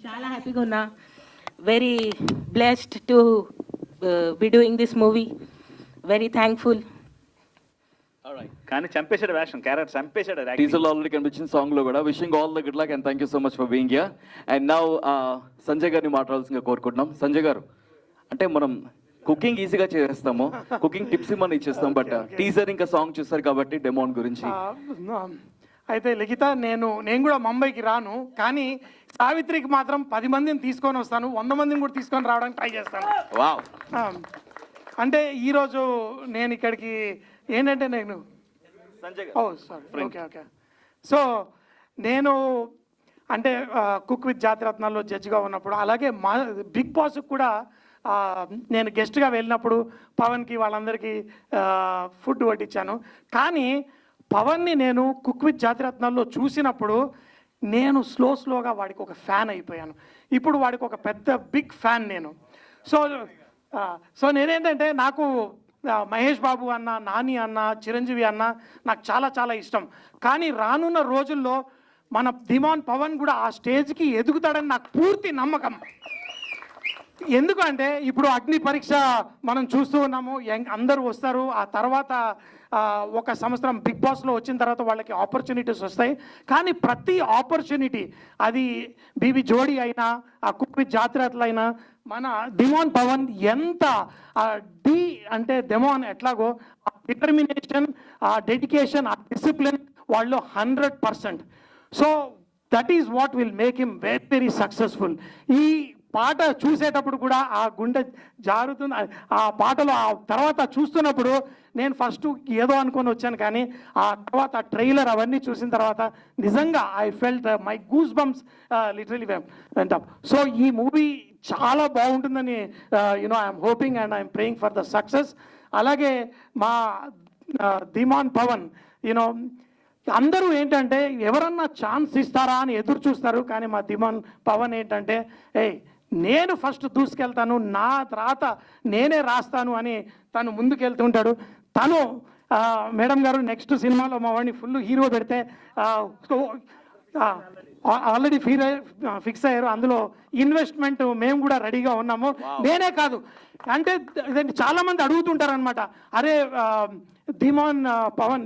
చాలా హ్యాపీగా ఉన్నా. Very blessed to be doing this movie. Very thankful. కానీ చంపేశాడు వేషం, క్యారెక్టర్ చంపేశాడు. టీజర్లో ఆల్రెడీ కనిపించిన సాంగ్లో కూడా wishing all the good luck and thank you so much for being here. And now Sanjay గారిని మాట్లాడాల్సిందిగా కోరుకుంటున్నాం. సంజయ్ గారు, అంటే మనం కుకింగ్ ఈజీగా చేస్తాము, కుకింగ్ టిప్స్ మనం ఇచ్చేస్తాం, బట్ టీజర్ ఇంకా సాంగ్ చూస్తారు కాబట్టి డెమోన్ గురించి. అయితే లిఖిత, నేను కూడా ముంబైకి రాను, కానీ సావిత్రికి మాత్రం 10 మందిని తీసుకొని వస్తాను, 100 మందిని కూడా తీసుకొని రావడానికి ట్రై చేస్తాను. వావ్. అంటే ఈరోజు నేను ఇక్కడికి ఏంటంటే నేను సారీ ఓకే. సో నేను అంటే కుక్ విత్ జాతిరత్నాల్లో జడ్జిగా ఉన్నప్పుడు, అలాగే మా బిగ్ బాస్కి కూడా నేను గెస్ట్గా వెళ్ళినప్పుడు పవన్కి వాళ్ళందరికీ ఫుడ్ వడ్డించాను. కానీ పవన్ని నేను కుక్ విత్ జాతిరత్నాల్లో చూసినప్పుడు నేను స్లోగా వాడికి ఒక ఫ్యాన్ అయిపోయాను. ఇప్పుడు వాడికి ఒక పెద్ద బిగ్ ఫ్యాన్ నేను. సో నేనేంటంటే నాకు మహేష్ బాబు అన్న, నాని అన్న, చిరంజీవి అన్న నాకు చాలా చాలా ఇష్టం. కానీ రానున్న రోజుల్లో మన ధీమాన్ పవన్ కూడా ఆ స్టేజ్కి ఎదుగుతాడని నాకు పూర్తి నమ్మకం. ఎందుకంటే ఇప్పుడు అగ్ని పరీక్ష మనం చూస్తూ ఉన్నాము, అందరూ వస్తారు. ఆ తర్వాత 1 సంవత్సరం బిగ్ బాస్లో వచ్చిన తర్వాత వాళ్ళకి ఆపర్చునిటీస్ వస్తాయి. కానీ ప్రతి ఆపర్చునిటీ, అది బీబీ జోడీ అయినా, ఆ కుక్ విత్ జాతిరత్నాలు అయినా, మన ధీమాన్ పవన్ ఎంత అంటే ధీమాన్ ఎట్లాగో ఆ డిటర్మినేషన్, ఆ డెడికేషన్, ఆ డిసిప్లిన్ వాళ్ళు 100%. So that is what will make him very very successful. ఈ పాట చూసేటప్పుడు కూడా ఆ గుండె జారుతుంది. ఆ పాటలో ఆ తర్వాత చూస్తున్నప్పుడు నేను ఫస్ట్ ఏదో అనుకొని వచ్చాను, కానీ ఆ తర్వాత ట్రైలర్ అవన్నీ చూసిన తర్వాత నిజంగా I felt my goose bumps literally went up. So ఈ మూవీ చాలా బాగుంటుందని I'm hoping and I'm praying for the success. అలాగే మా ధీమాన్ పవన్ అందరూ ఏంటంటే ఎవరన్నా ఛాన్స్ ఇస్తారా అని ఎదురు చూస్తారు. కానీ మా ధీమాన్ పవన్ ఏంటంటే నేను ఫస్ట్ దూసుకెళ్తాను, నా తర్వాత నేనే రాస్తాను అని తను ముందుకెళ్తుంటాడు. తను మేడం గారు నెక్స్ట్ సినిమాలో మా వాడిని ఫుల్ హీరో పెడితే ఆల్రెడీ ఫిక్స్ అయ్యారు. అందులో ఇన్వెస్ట్మెంట్ మేము కూడా రెడీగా ఉన్నాము. నేనే కాదు, అంటే చాలామంది అడుగుతుంటారు అనమాట, అరే ధీమాన్ పవన్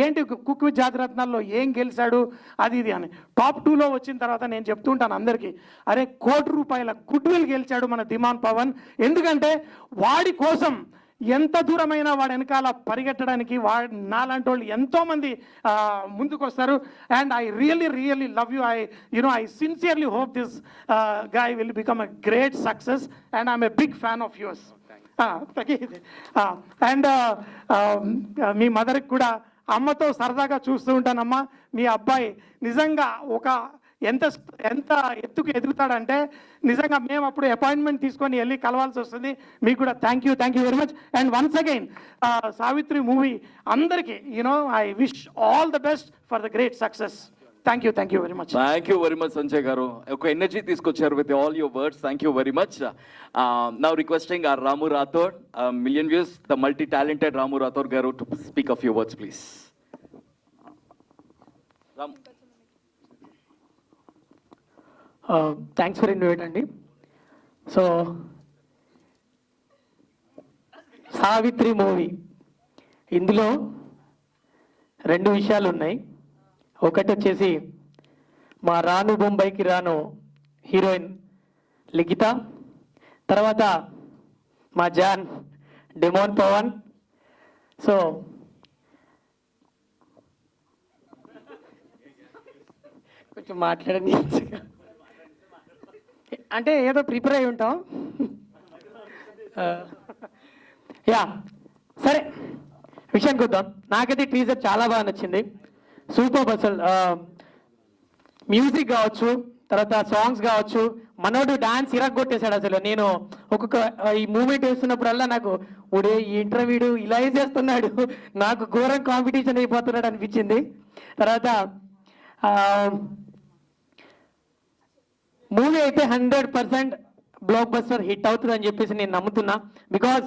ఏంటి కుక్ విత్ జాతిరత్నాల్లో ఏం గెలిచాడు అది ఇది అని. టాప్ 2లో వచ్చిన తర్వాత నేను చెప్తుంటాను అందరికీ, అరే ₹1 కోటి గుడ్ విల్ గెలిచాడు మన ధీమాన్ పవన్. ఎందుకంటే వాడి కోసం ఎంత దూరమైనా వాడి వెనకాల పరిగెట్టడానికి నాలాంటి వాళ్ళు ఎంతోమంది ముందుకు వస్తారు. And I really love you. I sincerely hope this guy will become a great success and I'm a big fan of yours. And మీ మదర్కి కూడా అమ్మతో సరదాగా చూస్తూ ఉంటానమ్మా, మీ అబ్బాయి నిజంగా ఎంత ఎత్తుకు ఎదుగుతాడంటే నిజంగా మేము అప్పుడు అపాయింట్మెంట్ తీసుకొని వెళ్ళి కలవాల్సి వస్తుంది. మీకు కూడా thank you very much. And once again Savitri movie అందరికీ I wish all the best for the great success. Thank you very much. Thank you very much Sanjay garu. ఒక ఎనర్జీ తీసుకొచ్చారు with all your words. Thank you very much. Now requesting our Ramu Rathod, million views, the multi-talented Ramu Rathod garu to speak a few words, please. Ram. Thanks for invite అండి. So Savitri movie, ఇందులో 2 విషయాలు ఉన్నాయి. ఒకటి వచ్చేసి మా రాను బొంబాయికి రాను హీరోయిన్ లిఖిత, తర్వాత మా జాన్ ధీమాన్ పవన్. సో కొంచెం మాట్లాడండి, అంటే ఏదో ప్రిపేర్ అయి ఉంటాం. సరే విషయానికి వద్దాం. నాకైతే టీజర్ చాలా బాగా నచ్చింది, సూపర్. అసలు మ్యూజిక్ కావచ్చు, తర్వాత సాంగ్స్ కావచ్చు, మనోడు డాన్స్ ఇరగొట్టేశాడు. అసలు నేను ఒక్కొక్క ఈ మూమెంట్ వేస్తున్నప్పుడల్లా నాకు ఈ ఇంటర్వ్యూ ఇలా చేస్తున్నాడు, నాకు ఘోరం కాంపిటీషన్ అయిపోతున్నాడు అనిపించింది. తర్వాత మూవీ అయితే 100% బ్లాక్ బస్టర్ హిట్ అవుతుంది అని చెప్పేసి నేను నమ్ముతున్నా. బికాజ్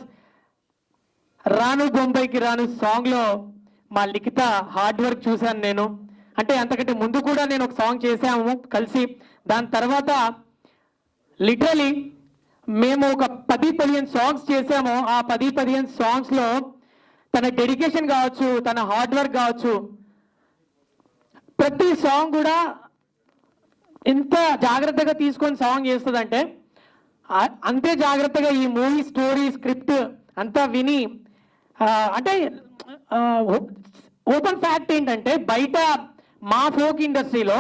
రాను బొంబాయికి రాను సాంగ్లో మా లిఖిత హార్డ్ వర్క్ చూశాను నేను. అంటే అంతకంటే ముందు కూడా నేను ఒక సాంగ్ చేసాము కలిసి, దాని తర్వాత లిటరలీ మేము ఒక 10-15 సాంగ్స్ చేసాము. ఆ 10-15 సాంగ్స్లో తన డెడికేషన్ కావచ్చు, తన హార్డ్ వర్క్ కావచ్చు, ప్రతి సాంగ్ కూడా ఎంత జాగ్రత్తగా తీసుకొని సాంగ్ చేస్తుందంటే అంతే జాగ్రత్తగా ఈ మూవీ స్టోరీ స్క్రిప్ట్ అంతా విని అంటే ఓపెన్ ఫ్యాక్ట్ ఏంటంటే బయట మా ఫోక్ ఇండస్ట్రీలో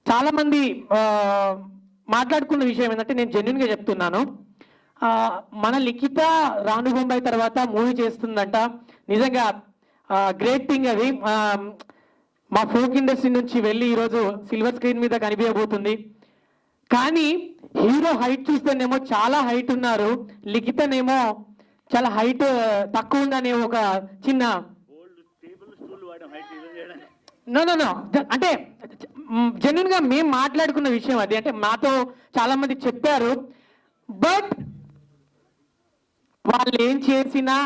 చాలామంది మాట్లాడుకున్న విషయం ఏంటంటే నేను జెన్యున్గా చెప్తున్నాను, మన లిఖిత రాను బొంబాయి తర్వాత మూవీ చేస్తుందంట. నిజంగా గ్రేట్ థింగ్ అది. మా ఫోక్ ఇండస్ట్రీ నుంచి వెళ్ళి ఈరోజు సిల్వర్ స్క్రీన్ మీద కనిపించబోతుంది. కానీ హీరో హైట్ చూస్తేనేమో చాలా హైట్ ఉన్నారు, లిఖితనేమో చాలా హైట్ తక్కువ ఉందనే ఒక చిన్న నో అంటే జెన్యున్గా మేము మాట్లాడుకున్న విషయం అది. అంటే మాతో చాలా మంది చెప్పారు. బట్ వాళ్ళు ఏం చేసినా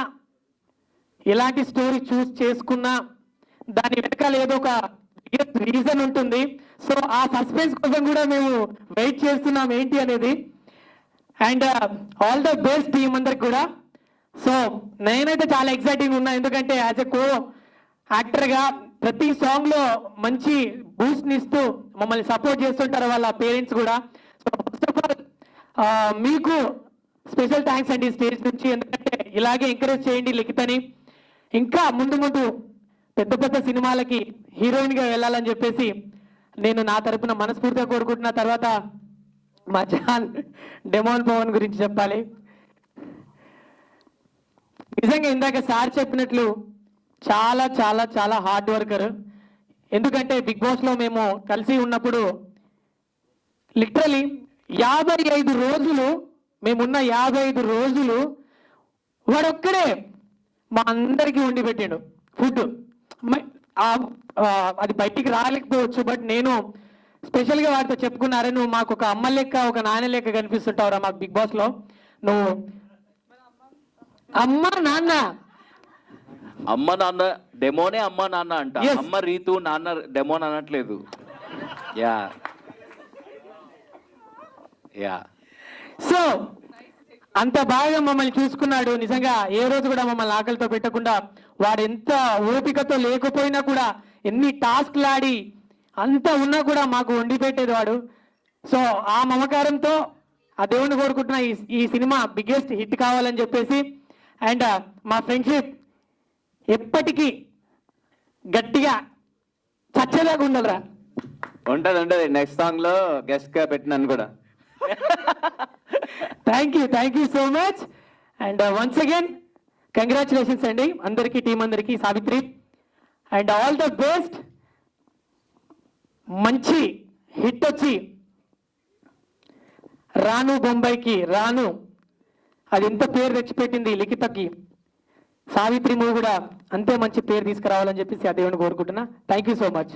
ఎలాంటి స్టోరీ చూస్ చేసుకున్నా దాని వెనకాల ఏదో ఒక రీజన్ ఉంటుంది. సో ఆ సస్పెన్స్ కోసం కూడా మేము వెయిట్ చేస్తున్నాం ఏంటి అనేది. And all the best team అందరికి కూడా. సో నేనైతే చాలా ఎక్సైటింగ్ ఉన్నా, ఎందుకంటే యాజ్ ఎ కో యాక్టర్గా ప్రతి సాంగ్లో మంచి బూస్ట్ని ఇస్తూ మమ్మల్ని సపోర్ట్ చేస్తుంటారు వాళ్ళ పేరెంట్స్ కూడా. సో ఫస్ట్ ఆఫ్ ఆల్ మీకు స్పెషల్ థ్యాంక్స్ అండి స్టేజ్ నుంచి, ఎందుకంటే ఇలాగే ఎంకరేజ్ చేయండి లిఖితని. ఇంకా ముందు ముందు పెద్ద పెద్ద సినిమాలకి హీరోయిన్గా వెళ్ళాలని చెప్పేసి నేను నా తరపున మనస్ఫూర్తిగా కోరుకుంటున్న. తర్వాత మా జాన్ డెమోన్ పవన్ గురించి చెప్పాలి. నిజంగా ఇందాక సార్ చెప్పినట్లు చాలా చాలా చాలా హార్డ్ వర్కర్. ఎందుకంటే బిగ్ బాస్లో మేము కలిసి ఉన్నప్పుడు లిటరలీ 55 రోజులు మేమున్న 55 రోజులు వాడొక్కడే మా అందరికీ వండి పెట్టాడు ఫుడ్. అది బయటికి రాలేకపోవచ్చు, బట్ నేను స్పెషల్గా వాడితో చెప్పుకున్నారే, నువ్వు మాకు ఒక అమ్మ లెక్క ఒక నాన్న లెక్క కనిపిస్తుంటావురా మాకు బిగ్ బాస్లో. నువ్వు అమ్మ నాన్న అమ్మ నాన్న డెమోనే అమ్మ నాన్న అంట. Yes. అమ్మ రీతు నాన్న డెమోన్ అనట్లేదు. యా యా సో అంత బాగా మమ్మల్ని చూసుకున్నాడు. నిజంగా ఏ రోజు కూడా మమ్మల్ని ఆకలితో పెట్టకుండా వాడు ఎంత ఓపికతో లేకపోయినా కూడా ఎన్ని టాస్క్లు ఆడి అంత ఉన్నా కూడా మాకు వండి పెట్టేది వాడు. సో ఆ మమకారంతో ఆ దేవుణ్ణి కోరుకుంటున్న ఈ సినిమా బిగ్గెస్ట్ హిట్ కావాలని చెప్పేసి. అండ్ మా ఫ్రెండ్షిప్ ఎప్పటికీ గట్టిగా చచ్చేదాకా ఉండాలిరా. ఉంటది నెక్స్ట్ సాంగ్ లో గెస్ట్ గా పెట్టినాను కూడా. Thank you so much. And once again congratulations అండి అందరికీ, టీం అందరికీ, Savitri. And all the best. మంచి హిట్ వచ్చి రాను బొంబాయికి రాను అది ఎంత పేరు తెచ్చిపెట్టింది లిఖితకి, సావిత్రి మూవీ కూడా అంతే మంచి పేరు తీసుకురావాలని చెప్పేసి ఆ దేవుని కోరుకుంటున్నా. Thank you so much.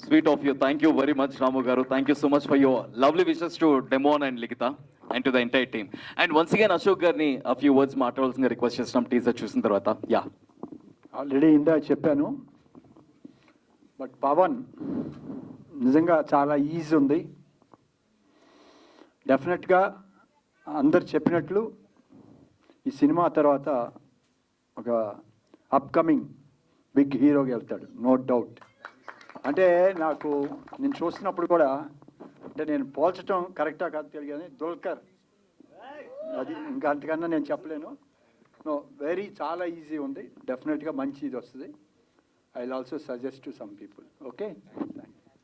Sweet of you. Thank you very much, Ramu Garu. Thank you so much for your lovely wishes to Demon and Likita and to the entire team. And once again, Ashok Garni, a few words మాట్లాడాల్సిన request చేస్తున్నాం teaser చూసిన తర్వాత. Yeah already ఇందా చెప్పాను, but Pawan నిజంగా చాలా easy ఉంది. డెఫినెట్గా అందరు చెప్పినట్లు ఈ సినిమా తర్వాత ఒక అప్కమింగ్ బిగ్ హీరోకి వెళ్తాడు, నో డౌట్. అంటే నేను చూస్తున్నప్పుడు కూడా, అంటే నేను పోల్చడం కరెక్టా కాదు తెలియదు కానీ దుల్కర్ అది ఇంకా అంతకన్నా నేను చెప్పలేను. నో వెరీ చాలా ఈజీ ఉంది, డెఫినెట్గా మంచి ఇది వస్తుంది. I will also suggest to some people. Okay,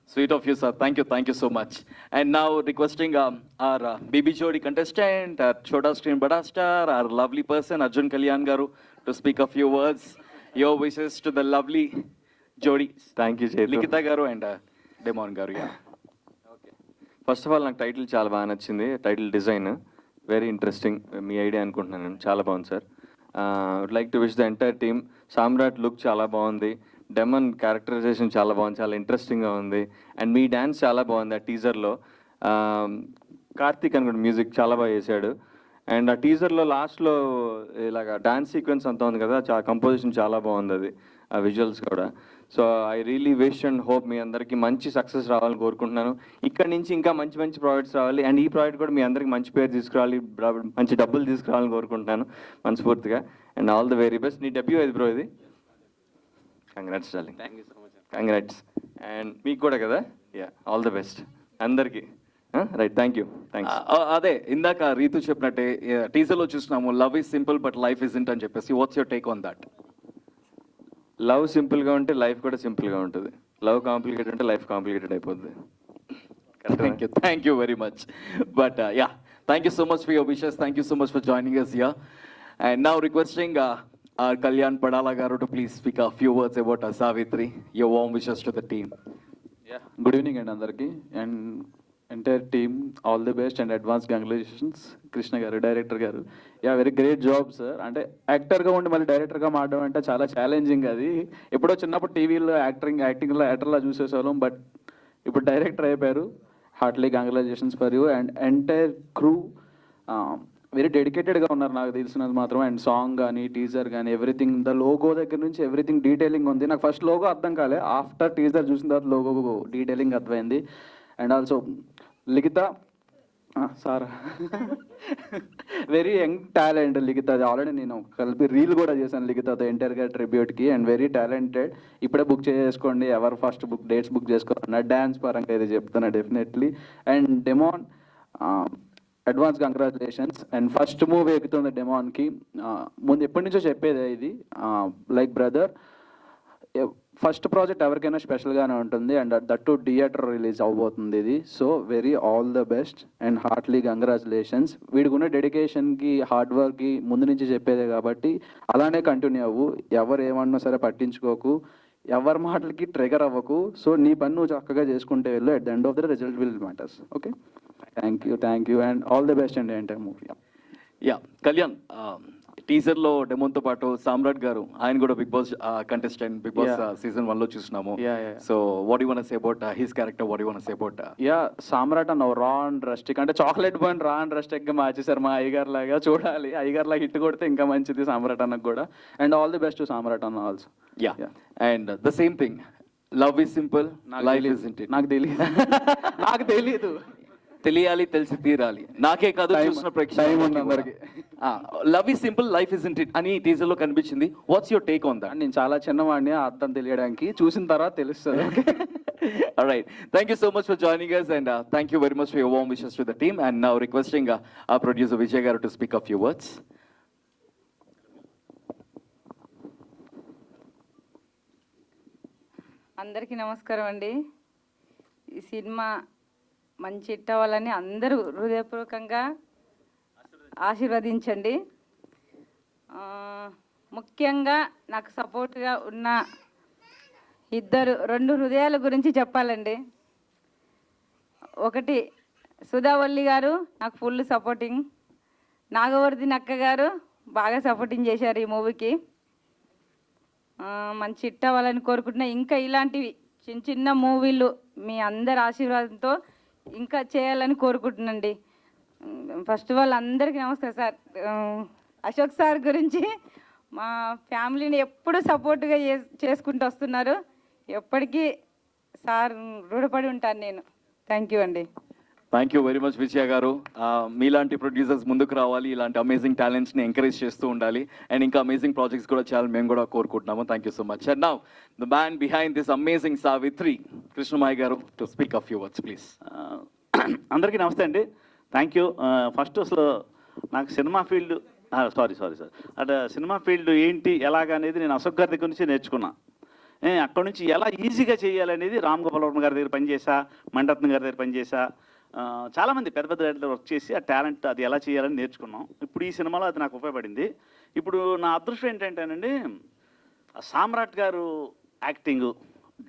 Sweet of you, sir. Thank you so much. And now requesting our BB Jodi contestant, our Chota Screen Bada Star, our lovely person, Arjun Kalyan Garu, to speak a few words. Your wishes to the lovely Jodi. Thank you చేతు. Likita Garu and Demon Garu. Yeah. First of all నాకు title చాలా బాగా నచ్చింది. Title design very interesting. మీ idea అనుకుంటున్నాను నేను. చాలా బాగుంది sir. Would like to wish the entire team. Samrat look చాలా బాగుంది, డెమన్ క్యారెక్టరైజేషన్ చాలా బాగుంది, చాలా ఇంట్రెస్టింగ్గా ఉంది. అండ్ మీ డ్యాన్స్ చాలా బాగుంది ఆ టీజర్లో. కార్తీక్ అనుకుంటే మ్యూజిక్ చాలా బాగా చేశాడు. అండ్ ఆ టీజర్లో లాస్ట్లో ఇలాగ డాన్స్ సీక్వెన్స్ అంతా ఉంది కదా, కంపోజిషన్ చాలా బాగుంది అది, ఆ విజువల్స్ కూడా. So I really wish and hope మీ అందరికీ మంచి సక్సెస్ రావాలని కోరుకుంటున్నాను. ఇక్కడ నుంచి ఇంకా మంచి మంచి ప్రాజెక్ట్స్ రావాలి, అండ్ ఈ ప్రాజెక్ట్ కూడా మీ అందరికి మంచి పేరు తీసుకురావాలి, మంచి డబ్బులు తీసుకురావాలని కోరుకుంటున్నాను మనస్ఫూర్తిగా. And all the very best. నీ డెబ్యూ ఏది బ్రో ఇది? Congrats darling. Thank you so much. Congrats. And మీకు కూడా కదా, యా ఆల్ ది బెస్ట్ అందరికీ. Right, thank you, thanks. అదే ఇందాక రీతు చెప్పినట్టే టీజర్లో చూసినాము, love is simple but life isn't అని చెప్పేసి. What's your take on that? Love సింపుల్గా ఉంటే లైఫ్ కూడా సింపుల్గా ఉంటుంది, లవ్ కాంప్లికేటెడ్ ఉంటే లైఫ్ కాంప్లికేటెడ్ అయిపోద్ది. Thank you very much. But yeah, thank you so much for your wishes. Thank you so much for joining us here. And now requesting our Kalyan Padala garu to please speak a few words about Savitri. Your warm wishes to the team. Good evening అండి అందరికీ, and entire team all the best and advance congratulations. Krishna గారు, director గారు, yeah very great job sir. అంటే యాక్టర్గా ఉండి మళ్ళీ డైరెక్టర్గా మారడం అంటే చాలా ఛాలెంజింగ్. అది ఎప్పుడో చిన్నప్పుడు టీవీలో యాక్టింగ్లో యాక్టర్లా చూసేసేవాళ్ళం, బట్ ఇప్పుడు డైరెక్టర్ అయిపోయారు. Heartly congratulations for you and entire crew. Very డెడికేటెడ్గా ఉన్నారు నాకు తెలిసినది మాత్రం. అండ్ సాంగ్ కానీ టీజర్ కానీ ఎవ్రీథింగ్, ద లోగో దగ్గర నుంచి ఎవ్రీథింగ్ డీటెయిలింగ్ ఉంది. నాకు ఫస్ట్ లోగో అర్థం కాలే, ఆఫ్టర్ టీజర్ చూసిన తర్వాత లోగో డీటెయిలింగ్ అర్థమైంది. And also Likhita sir, very young talent Likhita. అది ఆల్రెడీ నేను కలిపి రీల్ కూడా చేశాను లిఖితతో ఎంటైర్గా ట్రిబ్యూట్కి. And very talented. ఇప్పుడే బుక్ చేసుకోండి, ఎవరు ఫస్ట్ డేట్స్ బుక్ చేసుకోవాలన్నా డ్యాన్స్ పరంగా ఇది చెప్తున్నా definitely. And Demon, advance congratulations. And first movie ఎక్కుతుంది డెమాన్కి. ముందు ఎప్పటి నుంచో చెప్పేది ఇది, లైక్ బ్రదర్, ఫస్ట్ ప్రాజెక్ట్ ఎవరికైనా స్పెషల్గానే ఉంటుంది. And that to theatre release అవబోతుంది ఇది. So very all the best and heartly congratulations. వీడికున్న డెడికేషన్కి, హార్డ్ వర్క్కి ముందు నుంచి చెప్పేదే కాబట్టి అలానే కంటిన్యూ అవ్వు. ఎవరు ఏమన్నా సరే పట్టించుకోకు, ఎవరి మాటలకి ట్రిగర్ అవ్వకు. సో నీ పని నువ్వు చక్కగా చేసుకుంటే వెళ్ళు. At the end of the result will matters. Okay, thank you and all the best and entire movie. Yeah Kalyan, టీజర్లో డెమోన్తో పాటు సామ్రాట్ గారు, ఆయన కూడా Bigg Boss contestant, Bigg Boss season 1లో చూసినాము. So what you want to say about his character? What you want to say about? Yeah, Samrat అన్న raw and rustic, అంటే chocolate boy raw and రస్టిక్గా మార్చేశారు మా అయ్యగారు లాగా. చూడాలి, అయ్యగారు లాగా హిట్ కొడితే ఇంకా మంచిది సామ్రాట్ అన్నకు కూడా. And all the best to Samrat అన్న also. Yeah, and the same thing, love is simple, life is ఇంట్. నాకు తెలియదు తెలియాలి, తెలిసి తీరాలి. నాకే కాదు, చూసిన ప్రేక్షకులందరికీ. Love is simple, life is ఇంట్ అని టీజర్ లో కనిపించింది. What's your take on that? నేను చాలా చిన్నవాడిని, అర్థం తెలియడానికి చూసిన తర్వాత తెలుస్తుంది. Alright, thank you so much for joining us, and thank you very much for your warm wishes to the team. And now requesting our producer Vijay garu to speak a few words. అందరికీ నమస్కారం అండి. ఈ cinema మంచి hit అవ్వాలని అందరూ హృదయపూర్వకంగా ఆశీర్వదించండి. ముఖ్యంగా నాకు సపోర్ట్గా ఉన్న రెండు హృదయాల గురించి చెప్పాలండి. ఒకటి సుధావల్లి గారు నాకు ఫుల్ సపోర్టింగ్, నాగవర్ధి నక్క గారు బాగా సపోర్టింగ్ చేశారు ఈ మూవీకి. మంచి హిట్ అవ్వాలని కోరుకుంటున్నా. ఇంకా ఇలాంటివి చిన్న చిన్న మూవీలు మీ అందరి ఆశీర్వాదంతో ఇంకా చేయాలని కోరుకుంటున్నాండి. ఫస్ట్ ఆఫ్ ఆల్ అందరికీ నమస్కారం సార్. అశోక్ సార్ గురించి మా ఫ్యామిలీని ఎప్పుడు సపోర్ట్గా చేసుకుంటూ వస్తున్నారు. ఎప్పటికీ సార్ రుణపడి ఉంటాను నేను. థ్యాంక్ యూ అండి. థ్యాంక్ యూ వెరీ మచ్ విజయ గారు. మీలాంటి ప్రొడ్యూసర్స్ ముందుకు రావాలి, ఇలాంటి అమేజింగ్ టాలెంట్స్ని ఎంకరేజ్ చేస్తూ ఉండాలి, అండ్ ఇంకా అమేజింగ్ ప్రాజెక్ట్స్ కూడా చేయాలని మేము కూడా కోరుకుంటున్నాము. Thank you so much. And now the man behind this amazing Savitri, Krishnamayi garu, to speak a few words please. అందరికీ నమస్తే అండి. Thank you. ఫస్ట్ అసలు నాకు సినిమా ఫీల్డ్ సారీ సార్ అంటే సినిమా ఫీల్డ్ ఏంటి ఎలాగ అనేది నేను అశోక్ గారి దగ్గర నుంచి నేర్చుకున్నా. అక్కడ నుంచి ఎలా ఈజీగా చేయాలనేది రామ్ గోపాల్ వర్మ గారి దగ్గర పనిచేసా, మణిరత్నం గారి దగ్గర పనిచేసా, చాలామంది పెద్ద పెద్ద డైరెక్టర్లు వర్క్ చేసి ఆ టాలెంట్ అది ఎలా చేయాలని నేర్చుకున్నాం. ఇప్పుడు ఈ సినిమాలో అది నాకు ఉపయోగపడింది. ఇప్పుడు నా అదృష్టం ఏంటంటేనండి, సామ్రాట్ గారు యాక్టింగ్,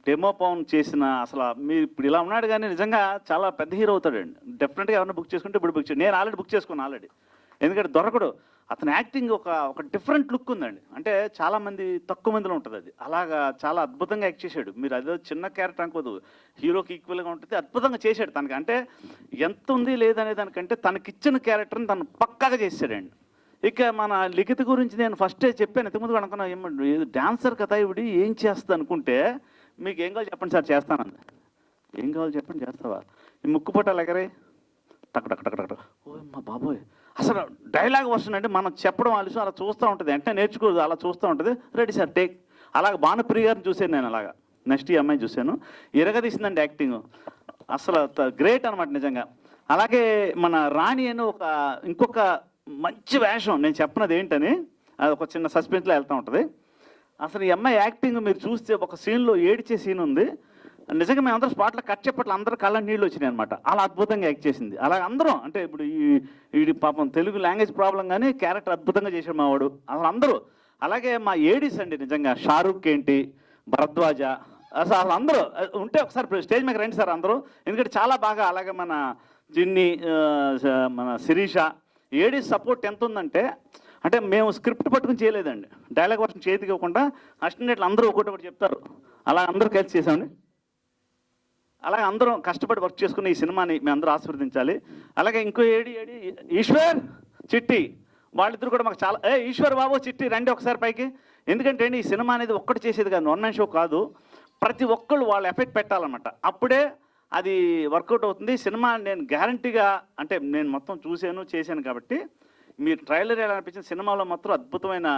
డెమో పవన్ చేసిన, అసలు మీరు ఇప్పుడు ఇలా ఉన్నాడు కానీ నిజంగా చాలా పెద్ద హీరో అవుతాడండి. డెఫినెట్గా ఎవరైనా బుక్ చేసుకుంటే ఇప్పుడు బుక్ నేను ఆల్రెడీ బుక్ చేసుకున్నాను ఆల్రెడీ. ఎందుకంటే దొరకడు. అతని యాక్టింగ్ ఒక డిఫరెంట్ లుక్ ఉందండి. అంటే చాలామంది తక్కువ మందిలో ఉంటుంది అది. అలాగా చాలా అద్భుతంగా యాక్ట్ చేశాడు. మీరు అదే చిన్న క్యారెక్టర్ అనుకోదు, హీరోకి ఈక్వల్గా ఉంటుంది, అద్భుతంగా చేశాడు. తనకి అంటే ఎంత ఉంది లేదనే దానికంటే తనకిచ్చిన క్యారెక్టర్ని తను పక్కాగా చేశాడండి. ఇక మన లిఖిత గురించి నేను ఫస్టే చెప్పాను, ఇంతకుముందు కూడా అనుకున్నా ఏమంటే డాన్సర్ కదా ఇవిడి ఏం చేస్తుంది అనుకుంటే, మీకు ఏం కావాలి చెప్పండి సార్ చేస్తానంది. ఏం కావాలి చెప్పండి చేస్తావా, ఈ ముక్కు పొట్టాలు ఎగరే టక్ టక్ టక్ టక్, ఓ మా బాబోయ్ అసలు డైలాగ్ వర్షన్ అంటే మనం చెప్పడం ఆలస్యం, అలా చూస్తూ ఉంటుంది, వెంటనే నేర్చుకోదు, అలా చూస్తూ ఉంటుంది, రెడీ సార్ టేక్. అలాగ భానుప్రియ గారిని చూశాను నేను, అలాగా నెక్స్ట్ ఈ అమ్మాయి చూశాను, ఇరగదీసిందండి యాక్టింగ్, అసలు గ్రేట్ అనమాట నిజంగా. అలాగే మన రాణి అని ఇంకొక మంచి వేషం, నేను చెప్పినది ఏంటని అది ఒక చిన్న సస్పెన్స్లో వెళ్తూ ఉంటుంది. అసలు ఈ అమ్మాయి యాక్టింగ్ మీరు చూస్తే ఒక సీన్లో ఏడిచే సీన్ ఉంది, నిజంగా మేము అందరూ స్పాట్లో కట్ చెప్పట్లు అందరూ కళ్ళ నీళ్ళు వచ్చినాయి అనమాట, అలా అద్భుతంగా యాక్ట్ చేసింది. అలా అందరం అంటే ఇప్పుడు ఈ పాపం తెలుగు లాంగ్వేజ్ ప్రాబ్లం కానీ క్యారెక్టర్ అద్భుతంగా చేశాడు మావాడు, అసలు అందరూ. అలాగే మా ఏడీస్ అండి నిజంగా, షారూక్ ఏంటి, భరద్వాజ, అసలు అందరూ ఉంటే ఒకసారి స్టేజ్ మీద రండి సార్ అందరూ, ఎందుకంటే చాలా బాగా. అలాగే మన జిన్ని, మన శిరీష, ఏడీస్ సపోర్ట్ ఎంత ఉందంటే, అంటే మేము స్క్రిప్ట్ పట్టుకుని చేయలేదండి, డైలాగ్ వర్షన్ చేతికి ఇవ్వకుండా అసిస్టెంట్లు అందరూ ఒకటి చెప్తారు, అలా అందరూ కలిసి చేసామండి. అలాగే అందరం కష్టపడి వర్క్ చేసుకుని ఈ సినిమాని మేము అందరూ ఆశీర్వదించాలి. అలాగే ఇంకో ఏడి ఈశ్వర్, చిట్టి, వాళ్ళిద్దరు కూడా మాకు చాలా ఈశ్వర్ బాబు, చిట్టి రండి ఒకసారి పైకి. ఎందుకంటే ఈ సినిమా అనేది ఒక్కటి చేసేది కాదు, వన్ మ్యాన్ షో కాదు, ప్రతి ఒక్కళ్ళు వాళ్ళ ఎఫెక్ట్ పెట్టాలన్నమాట, అప్పుడే అది వర్కౌట్ అవుతుంది. సినిమా నేను గ్యారంటీగా, అంటే నేను మొత్తం చూశాను చేశాను కాబట్టి మీరు ట్రైలర్ ఎలా అనిపించింది, సినిమాలో మాత్రం అద్భుతమైన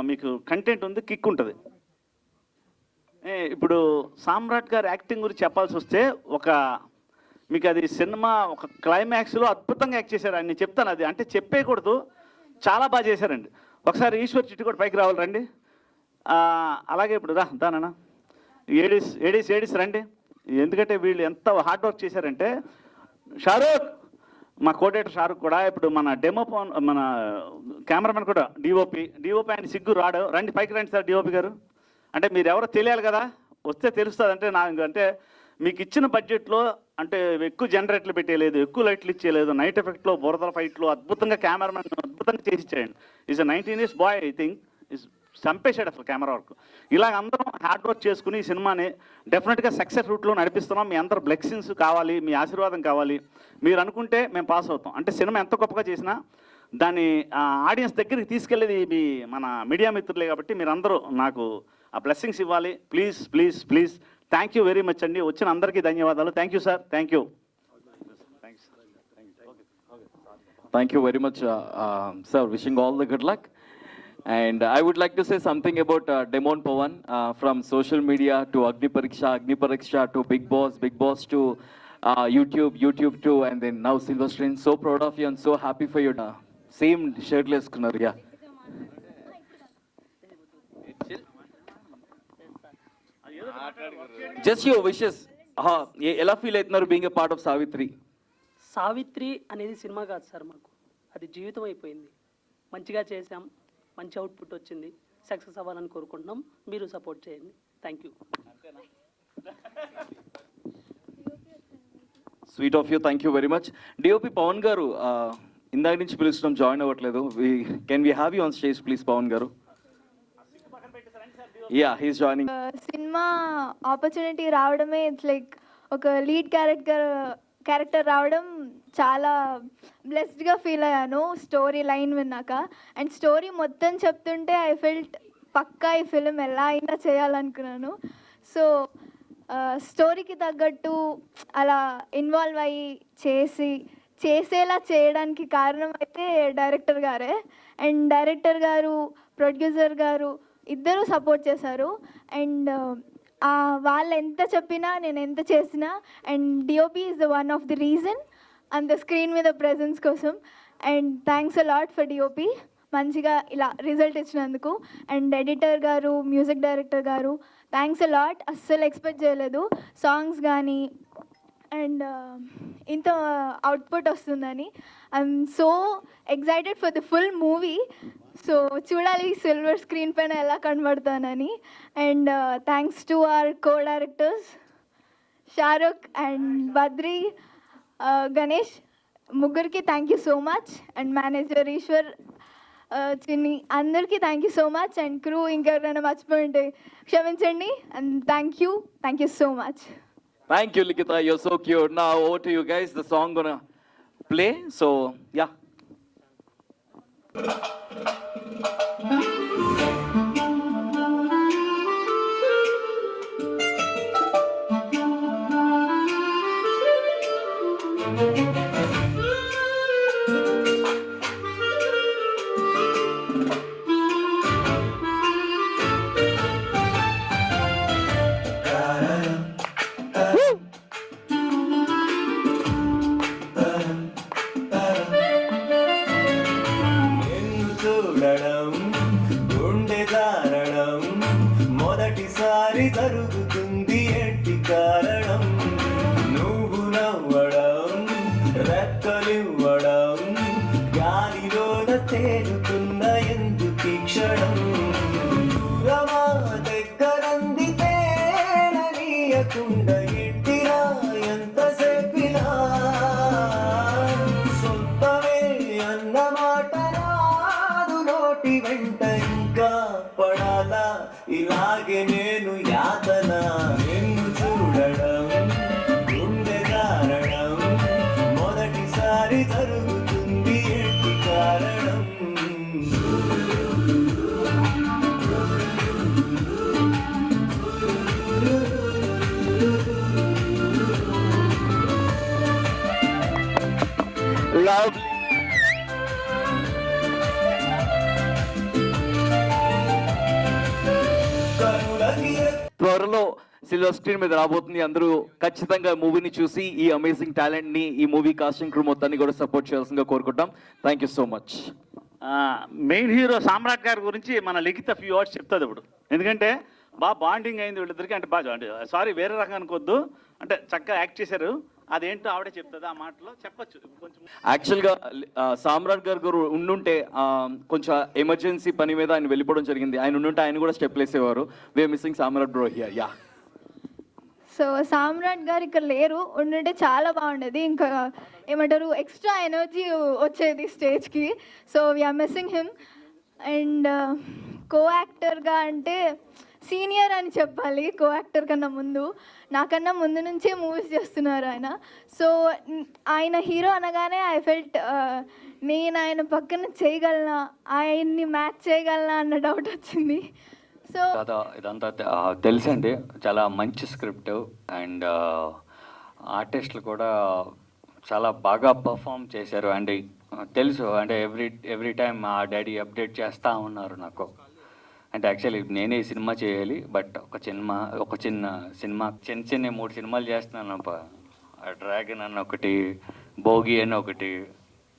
మీకు కంటెంట్ ఉంది, కిక్ ఉంటుంది. ఇప్పుడు సామ్రాట్ గారు యాక్టింగ్ గురించి చెప్పాల్సి వస్తే, మీకు అది సినిమా ఒక క్లైమాక్స్లో అద్భుతంగా యాక్ట్ చేశారు అని నేను చెప్తాను, అది అంటే చెప్పేయకూడదు, చాలా బాగా చేశారండి. ఒకసారి ఈశ్వర్ చిట్టి కూడా పైకి రావాలి రండి. అలాగే ఇప్పుడు దానా ఏడీస్ రండి, ఎందుకంటే వీళ్ళు ఎంత హార్డ్ వర్క్ చేశారంటే, షారూక్ మా కోడేటర్ షారూక్ కూడా, ఇప్పుడు మన మన కెమెరామెన్ కూడా డిఓపి ఆయన సిగ్గు రాడు, రండి పైకి రండి సార్ డిఓపి గారు. అంటే మీరు ఎవరో తెలియాలి కదా, వస్తే తెలుస్తుంది. అంటే అంటే మీకు ఇచ్చిన బడ్జెట్లో అంటే ఎక్కువ జనరేటర్లు పెట్టేయలేదు, ఎక్కువ లైట్లు ఇచ్చేయలేదు, నైట్ ఎఫెక్ట్లో, బురదల ఫైట్లు అద్భుతంగా కెమెరామెన్ అద్భుతంగా చేసి ఇచ్చాయండి. Is 19 years boy, I think is చంపేశాడు అసలు కెమెరా వర్క్. ఇలాగ అందరం హార్డ్ వర్క్ చేసుకుని ఈ సినిమాని డెఫినెట్గా సక్సెస్ రూట్లో నడిపిస్తున్నాం. మీ అందరూ బ్లెస్సింగ్స్ కావాలి, మీ ఆశీర్వాదం కావాలి. మీరు అనుకుంటే మేము పాస్ అవుతాం. అంటే సినిమా ఎంత గొప్పగా చేసినా దాన్ని ఆడియన్స్ దగ్గరికి తీసుకెళ్ళేది మన మీడియా మిత్రులే కాబట్టి మీరందరూ నాకు ఆ బ్లెస్సింగ్స్ ఇవ్వాలి. Please please please. Thank you very much అండి, వచ్చిన అందరికీ ధన్యవాదాలు. Thank you sir, thank you. Thank you very much, sir. Wishing all the good luck. And I would like to say something about Demon Pawan, from social media to Agni Pariksha to Big Boss to YouTube too, and then now Silver Screen. So proud of you and so happy for you. Same shirtless Kunnar, yeah. Just your wishes. Ela feel aitunaru being a part of Savitri? Savitri అనేది cinema కాదు sir, మాకు అది జీవితం అయిపోయింది. మంచిగా చేసాం, మంచి output వచ్చింది, సక్సెస్ అవ్వాలని కోరుకుంటున్నాం. మీరు సపోర్ట్ చేయండి. Thank you. Sweet of you, thank you very much. DOP Pavan garu, ఇందాక నుంచి పిలుస్తున్నాం, జాయిన్ అవ్వట్లేదు. Can we have you on stage please Pavan garu? Yeah, he's joining. సినిమా ఆపర్చునిటీ రావడమే, ఇట్స్ లైక్ ఒక లీడ్ క్యారెక్టర్ రావడం చాలా బ్లెస్డ్గా ఫీల్ అయ్యాను స్టోరీ లైన్ విన్నాక. అండ్ స్టోరీ మొత్తం చెప్తుంటే ఐ ఫెల్ట్ పక్కా ఈ ఫిలిం ఎలా అయినా చేయాలనుకున్నాను. సో స్టోరీకి తగ్గట్టు అలా ఇన్వాల్వ్ అయ్యి చేసేలా చేయడానికి కారణం అయితే డైరెక్టర్ గారే. అండ్ డైరెక్టర్ గారు, ప్రొడ్యూసర్ గారు ఇద్దరూ సపోర్ట్ చేశారు. అండ్ వాళ్ళు ఎంత చెప్పినా, నేను ఎంత చేసినా, and DOP is the one of the reason అంత స్క్రీన్ మీద ప్రెజెన్స్ కోసం. And thanks a lot for DOP, మంచిగా ఇలా రిజల్ట్ ఇచ్చినందుకు. And editor garu, music director garu, thanks a lot. అస్సలు ఎక్స్పెక్ట్ చేయలేదు సాంగ్స్ కానీ అండ్ ఇంత అవుట్పుట్ వస్తుందని. I'm so excited for the full movie. So చూడాలి సిల్వర్ స్క్రీన్ పైన ఎలా కనబడతానని. And thanks to our co directors Shahrukh and Badri, Ganesh, ముగ్గురికి thank you so much. And manager Eshwar, Chinni, అందరికీ thank you so much. And crew ఇంకెవరైనా మర్చిపోయి ఉంటే క్షమించండి. And thank you so much. Thank you, Likita. You're so cute. Now over to you guys. The song gonna play. So yeah. నిన్ను చూడడం గుండె దారడం మొదటిసారి జరుగుతుంది ఏంటి కారణం నువ్వు నవ్వడం రెక్కలివ్వడం గాలిలోన తేలుతున్న ఎందుకు ఈ క్షణం దూరమా దగ్గరందితే నీయకుండా ఎట్టినా ఎంతసేపినా సొంతమే అన్నమాట రాదు నోటి వెంట ఇంకా పడాలా ఇలాగే నేను యాతన నిన్ను చూడడం గుండె దారడం మొదటిసారి జరుగుతుంది ఏంటి కారణం లవ్లీ. కనులకి త్వరలో సిల్వర్ స్క్రీన్ మీద రాబోతుంది. అందరూ ఖచ్చితంగా మూవీని చూసి ఈ అమేజింగ్ టాలెంట్ ని, ఈ మూవీ కాస్టింగ్ క్రూ మొత్తాన్ని కూడా సపోర్ట్ చేయాల్సిందిగా కోరుకుంటాం. Thank you so much. Main hero Samrat గారి గురించి మన లిఖిత ఫ్యూ వర్డ్స్ చెప్తుంది ఇప్పుడు. ఎందుకంటే బాగా బాండింగ్ అయింది వీళ్ళిద్దరికి. అంటే బాగా అంటే సారీ వేరే రకం అనుకోవద్దు, అంటే చక్కగా యాక్ట్ చేశారు. అదేంటో ఆవిడే చెప్తుంది, ఆ మాటలో చెప్పచ్చు కొంచెం. యాక్చువల్గా సామ్రాట్ గారు ఉండుంటే కొంచెం ఎమర్జెన్సీ పని మీద ఆయన వెళ్ళిపోవడం జరిగింది. ఆయన ఉండుంటే ఆయన కూడా స్టెప్ వేసేవారు. We're missing Samrat bro here. Yeah. So Samrat garu ఇక్కడ లేరు, ఉండుంటే చాలా బాగుండేది. ఇంకా ఏమంటారు ఎక్స్ట్రా ఎనర్జీ వచ్చేది స్టేజ్కి. So we are missing him. And co యాక్టర్గా అంటే సీనియర్ అని చెప్పాలి. కో యాక్టర్ కన్నా ముందు, నాకన్నా ముందు నుంచే మూవీస్ చేస్తున్నారు ఆయన. సో ఆయన హీరో అనగానే ఐ ఫెల్ట్ నేను ఆయన పక్కన చేయగలనా, ఆయన్ని మ్యాచ్ చేయగలనా అన్న డౌట్ వచ్చింది. సో ఇదంతా తెలుసండి, చాలా మంచి స్క్రిప్ట్ అండ్ ఆర్టిస్టులు కూడా చాలా బాగా పర్ఫామ్ చేశారు. అండ్ తెలుసు అంటే ఎవ్రీ టైం మా డాడీ అప్డేట్ చేస్తూ ఉన్నారు నాకు. అంటే యాక్చువల్లీ నేనే ఈ సినిమా చేయాలి, బట్ ఒక చిన్న సినిమా చిన్న 3 సినిమాలు చేస్తున్నాను. డ్రాగన్ అని ఒకటి, భోగి అని ఒకటి,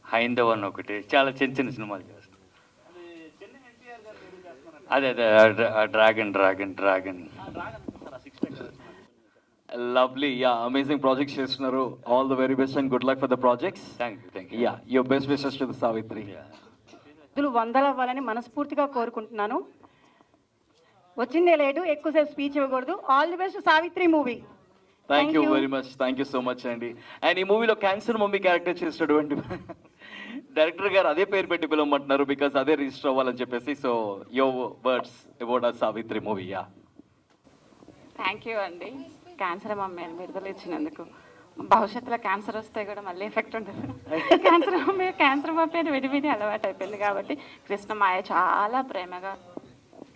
హైందవ్ అని ఒకటి, చాలా చిన్న సినిమాలు చేస్తున్నాను. అదే Dragon. Lovely. Yeah, amazing projects చేస్తున్నారు. All the very best and good luck for the projects. Thank you. Yeah, your best wishes to the Savitri. వందలవ్వాలని మనస్ఫూర్తిగా కోరుకుంటున్నాను. వచ్చిందే లేటు, ఎక్కువసేపు స్పీచ్ ఇవ్వకూడదు. All the best Savitri movie. Thank you very much. Thank you so much అండి. అండ్ ఈ మూవీలో క్యాన్సర్ మమ్మీ క్యారెక్టర్ చేసినటువంటి డైరెక్టర్ గారు అదే పేరు పెట్టి పిలవమంటున్నారు, బికాస్ అదే రిజిస్టర్ అవ్వాలని చెప్పేసి. సో యువర్ వర్డ్స్ అబౌట్ ఆ Savitri movie. Yeah. Thank you అండి, క్యాన్సర్ మమ్మీ అని విడుదల ఇచ్చినందుకు. భవిష్యత్తులో క్యాన్సర్ వస్తే కూడా మళ్ళీ ఎఫెక్ట్ ఉండదు. క్యాన్సర్ మమ్మీ అని విడివిడి అలవాటు అయిపోయింది కాబట్టి కృష్ణమాయ చాలా ప్రేమగా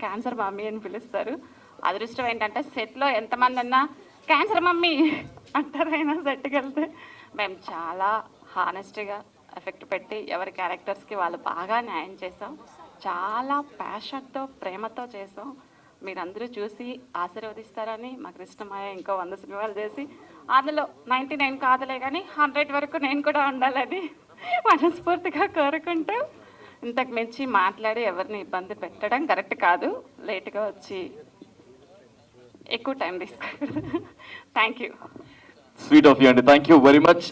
క్యాన్సర్ మమ్మీ అని పిలుస్తారు. అదృష్టం ఏంటంటే సెట్లో ఎంతమంది అన్నా క్యాన్సర్ మమ్మీ అంటారైనా సెట్కి వెళ్తే మేము చాలా హానెస్ట్గా ఎఫెక్ట్ పెట్టి ఎవరి క్యారెక్టర్స్కి వాళ్ళు బాగా న్యాయం చేసాం. చాలా ప్యాషన్తో ప్రేమతో చేసాం. మీరందరూ చూసి ఆశీర్వదిస్తారని మా కృష్ణమాయ ఇంకో 100 సినిమాలు చేసి అందులో 99 కాదులే కానీ 100 వరకు నేను కూడా ఉండాలని మనస్ఫూర్తిగా కోరుకుంటూ, ఇంతకు మించి మాట్లాడి ఎవరిని ఇబ్బంది పెట్టడం కరెక్ట్ కాదు. లేట్గా వచ్చి ఎక్కువ టైం తీసుకో. Thank you. Sweet of you అండి. Thank you very much.